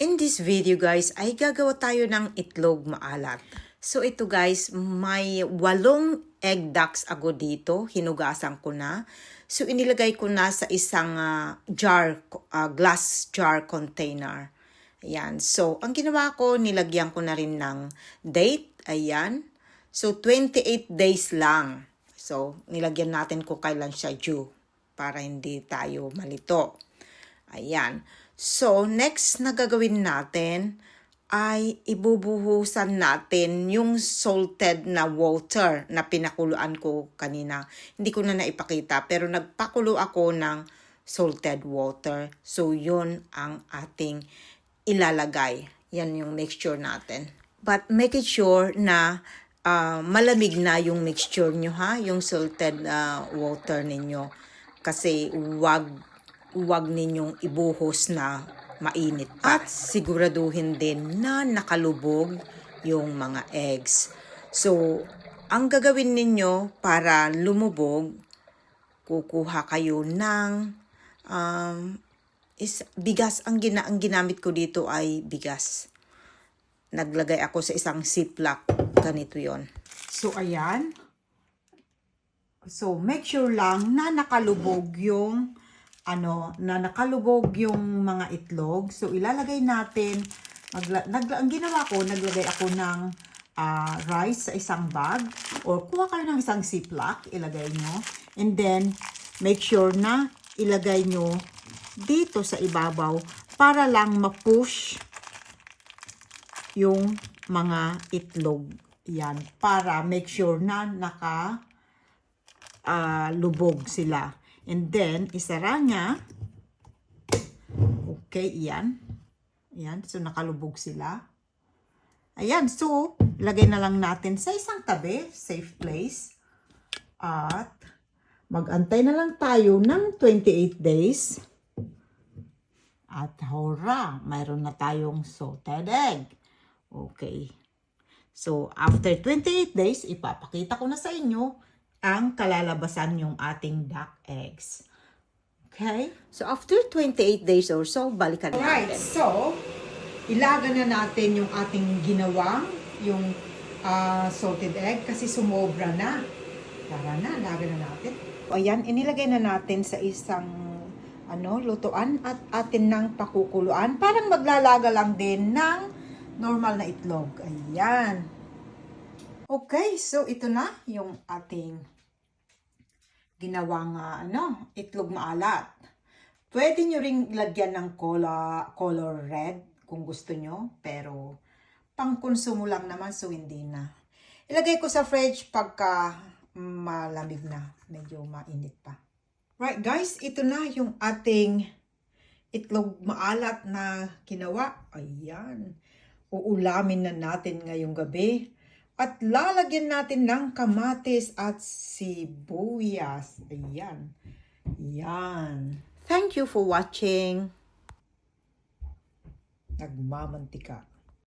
In this video guys, ay gagawa tayo ng itlog maalat. So ito guys, may 8 egg ducks ako dito. Hinugasan ko na. So inilagay ko na sa isang glass jar container. Ayan. So ang ginawa ko, nilagyan ko na rin ng date. Ayan. So 28 days lang. So nilagyan natin kung kailan siya due para hindi tayo malito. Ayan. So, next na gagawin natin ay ibubuhusan natin yung salted na water na pinakuluan ko kanina. Hindi ko na naipakita pero nagpakulo ako ng salted water. So, yun ang ating ilalagay. Yan yung mixture natin. But make it sure na malamig na yung mixture nyo ha, yung salted water ninyo. Kasi wag ninyong ibuhos na mainit pa. At siguraduhin din na nakalubog yung mga eggs. So, ang gagawin ninyo para lumubog, kukuha kayo ng bigas. Ang ginamit ko dito ay bigas. Naglagay ako sa isang ziplock. Ganito yon. So, ayan. So, make sure lang na nakalubog yung mga itlog. So, ilalagay natin, ang ginawa ko, naglagay ako ng rice sa isang bag, or kuha kayo ng isang ziplock, ilagay nyo. And then, make sure na ilagay nyo dito sa ibabaw para lang ma-push yung mga itlog. Yan, para make sure na lubog sila. And then, isara niya. Okay, iyan. Ayan, so nakalubog sila. Ayan, so, lagay na lang natin sa isang tabi, safe place. At, mag-antay na lang tayo ng 28 days. At, hurra, mayroon na tayong salted egg. Okay. So, after 28 days, ipapakita ko na sa inyo ang kalalabasan yung ating duck eggs. Okay? So, after 28 days or so, balikan natin. Alright, so, ilaga na natin yung ating ginawang, yung salted egg, kasi sumobra na. Tara na, ilaga na natin. Ayan, inilagay na natin sa isang lutuan at atin ng pakukuluan. Parang maglalaga lang din ng normal na itlog. Ayan. Okay, so ito na yung ating ginawang itlog maalat. Pwede nyo ring lagyan ng color red kung gusto nyo, pero pang-konsumo lang naman, so hindi na. Ilagay ko sa fridge pagka malamig na, medyo mainit pa. Right guys, ito na yung ating itlog maalat na ginawa. Ayan. Uulamin na natin ngayong gabi. At lalagyan natin ng kamatis at sibuyas. Ayan. Yan. Thank you for watching. Nagmamantika.